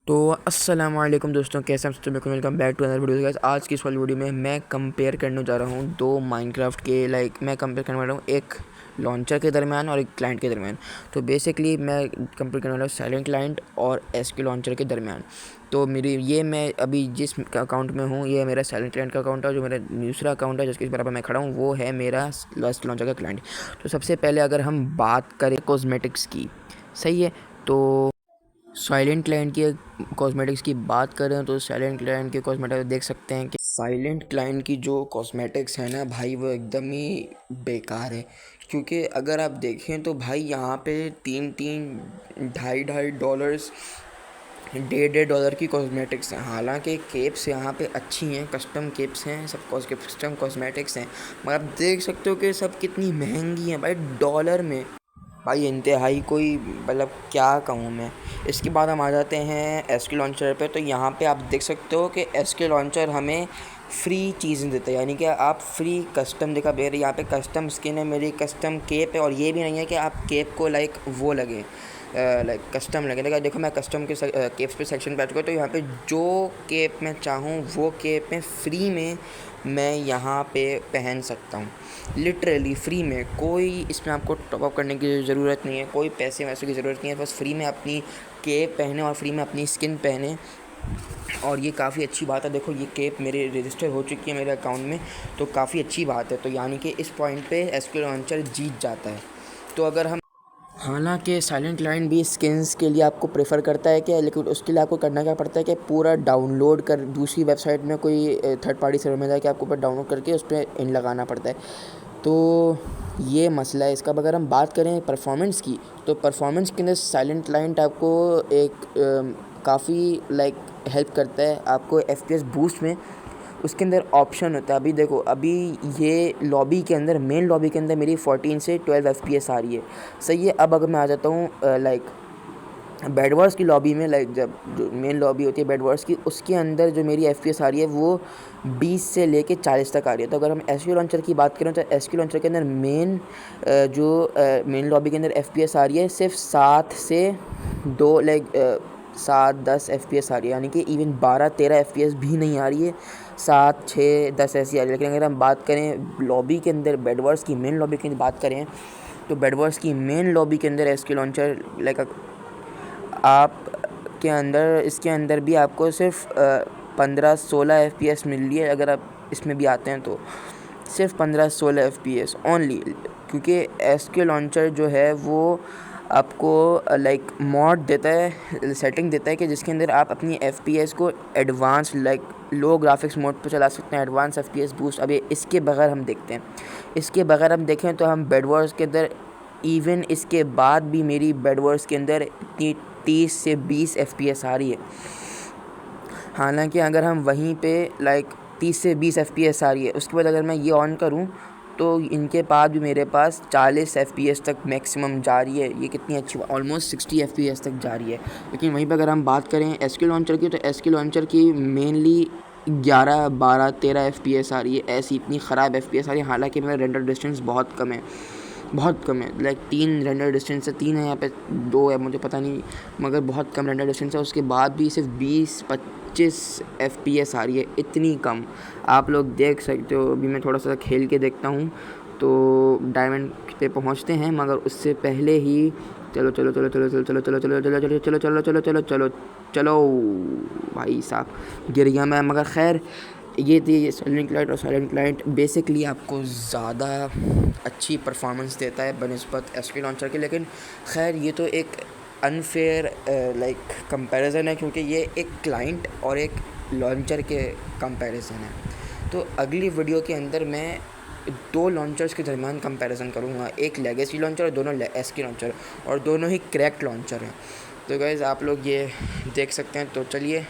तो अस्सलाम वालेकुम दोस्तों, कैसे हैं आप? Welcome back to another video guys. आज की इस वाली वीडियो में मैं कंपेयर करने जा रहा हूँ दो माइनक्राफ्ट के मैं कंपेयर करने वाला हूँ एक लॉन्चर के दरमियान और एक क्लाइंट के दरमियान। तो बेसिकली मैं कंपेयर करने वाला हूँ साइलेंट क्लाइंट और एसक्यू लॉन्चर के दरमियान। तो मैं अभी जिस अकाउंट में हूँ ये मेरा साइलेंट क्लाइंट का अकाउंट है। जो मेरा दूसरा अकाउंट है जिसके बराबर मैं खड़ा हूँ वो है मेरा एसक्यू लॉन्चर का क्लाइंट। तो सबसे पहले अगर हम बात करें कॉस्मेटिक्स की, सही है, तो साइलेंट क्लाइंट की कॉस्मेटिक्स की बात करें तो साइलेंट क्लाइंट के कॉस्मेटिक्स देख सकते हैं कि साइलेंट क्लाइंट की जो कॉस्मेटिक्स है ना भाई, वो एकदम ही बेकार है। क्योंकि अगर आप देखें तो भाई यहाँ पे 3-3 ढाई डॉलर्स, $1.5 की कॉस्मेटिक्स हैं। हालांकि केप्स यहाँ पे अच्छी हैं, कस्टम केप्स हैं, सब कस्टम कॉस्मेटिक्स हैं, मगर आप देख सकते हो कि सब कितनी महंगी हैं भाई, डॉलर में। भाई इंतहाई कोई मतलब क्या कहूँ मैं। इसके बाद हम आ जाते हैं एसके लॉन्चर पे। तो यहाँ पे आप देख सकते हो कि एसके लॉन्चर हमें फ्री चीज़ें देता है, यानी कि आप फ्री कस्टम देखा मेरे यहाँ पे कस्टम स्किन है, मेरी कस्टम केप है। और ये भी नहीं है कि आप केप को वो लगे कस्टम लगे। देखो मैं कस्टम के केप्स पे सेक्शन पे आ चुका हूँ। तो यहाँ पे जो केप मैं चाहूँ वो केप मैं फ्री में मैं यहाँ पे पहन सकता हूँ, लिटरली फ्री में। कोई इसमें आपको टॉपअप करने की ज़रूरत नहीं है, कोई पैसे वैसे की ज़रूरत नहीं है, बस फ्री में अपनी केप पहने और फ्री में अपनी स्किन पहने। और ये काफ़ी अच्छी बात है। देखो ये केप मेरे रजिस्टर हो चुकी है मेरे अकाउंट में, तो काफ़ी अच्छी बात है। तो यानी कि इस पॉइंट पे एसक्यू लॉन्चर जीत जाता है। तो अगर हम हालांकि साइलेंट क्लाइंट भी स्किन्स के लिए आपको प्रेफर करता है क्या, लेकिन उसके लिए आपको करना क्या पड़ता है कि पूरा डाउनलोड कर दूसरी वेबसाइट में कोई थर्ड पार्टी सर्वर में जाके आपको ऊपर डाउनलोड करके उस पर इन लगाना पड़ता है। तो ये मसला है इसका। अगर हम बात करें परफॉर्मेंस की, तो परफॉर्मेंस के अंदर साइलेंट क्लाइंट आपको एक काफ़ी हेल्प करता है आपको एफपीएस बूस्ट में। उसके अंदर ऑप्शन होता है, अभी देखो अभी ये लॉबी के अंदर, मेन लॉबी के अंदर मेरी 14 से 12 एफपीएस आ रही है, सही है। अब अगर मैं आ जाता हूँ बेड वॉर्स की लॉबी में, जब जो मेन लॉबी होती है बेड वॉर्स की, उसके अंदर जो मेरी एफपीएस आ रही है वो 20 से लेके 40 तक आ रही है। तो अगर हम एसक्यू लॉन्चर की बात करें तो एसक्यू लॉन्चर के अंदर मेन लॉबी के अंदर एफपीएस आ रही है सिर्फ 7 से 2 7-10 एफपीएस आ रही है, यानी कि इवन 12-13 एफपीएस भी नहीं आ रही है, 7-6-10 ऐसी आ रही है। लेकिन अगर हम बात करें लॉबी के अंदर बेड वॉर्स की मेन लॉबी की बात करें, तो बेड वॉर्स की मेन लॉबी के अंदर एसक्यू लॉन्चर आप के अंदर, इसके अंदर भी आपको सिर्फ 15-16 एफपीएस मिल रही है। अगर आप इसमें भी आते हैं तो सिर्फ 15-16 एफपीएस ओनली, क्योंकि एसक्यू लॉन्चर जो है वो आपको मॉड देता है, सेटिंग देता है कि जिसके अंदर आप अपनी एफपीएस को एडवांस लो ग्राफिक्स मोड पर चला सकते हैं, एडवांस एफपीएस बूस्ट। अब इसके बगैर हम देखते हैं, इसके बगैर हम देखें तो हम बेड वॉर्स के अंदर इवन इसके बाद भी मेरी बेड वॉर्स के अंदर 30 से 20 एफपीएस आ रही है। हालांकि अगर हम वहीं पे 30 से 20 एफपीएस आ रही है, उसके बाद अगर मैं ये ऑन करूं तो इनके बाद भी मेरे पास 40 एफपीएस तक मैक्सिमम जा रही है। ये कितनी अच्छी, ऑलमोस्ट 60 एफपीएस तक जा रही है। लेकिन वहीं पर अगर हम बात करें एसक्यू लॉन्चर की, तो एसक्यू लॉन्चर की मेनली 11-12-13 एफपीएस आ रही है। ऐसी इतनी ख़राब एफपीएस आ रही है, हालांकि मेरा रेंडर डिस्टेंस बहुत कम है, बहुत कम है। 3 रेंडर डिस्टेंस है, 3 है यहाँ पे, 2 है मुझे पता नहीं, मगर बहुत कम रेंडर डिस्टेंस है। उसके बाद भी सिर्फ 20-25 एफपीएस आ रही है, इतनी कम। आप लोग देख सकते हो। अभी मैं थोड़ा सा खेल के देखता हूँ तो डायमंड पे पहुँचते हैं, मगर उससे पहले ही चलो चलो चलो चलो चलो चलो चलो चलो चलो चलो चलो चलो चलो चलो चलो चलो भाई साहब, गिर गया मैं। मगर खैर ये थी साइलेंट क्लाइंट। और साइलेंट क्लाइंट बेसिकली आपको ज़्यादा अच्छी परफॉर्मेंस देता है बनिस्बत एसक्यू लॉन्चर के। लेकिन खैर ये तो एक अनफेयर कंपैरिजन है, क्योंकि ये एक क्लाइंट और एक लॉन्चर के कंपैरिजन है। तो अगली वीडियो के अंदर मैं 2 लॉन्चर्स के दरमियान कंपैरिजन करूँगा, एक लेगेसी लॉन्चर और दोनों एसक्यू लॉन्चर, और दोनों ही क्रैक्ड लॉन्चर हैं। तो गाइस आप लोग ये देख सकते हैं। तो चलिए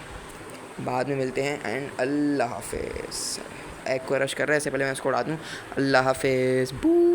बाद में मिलते हैं एंड अल्लाह हाफिज़। एक को रश कर रहा है, इससे पहले मैं इसको उड़ा दूँ। अल्लाह हाफिज़। बू।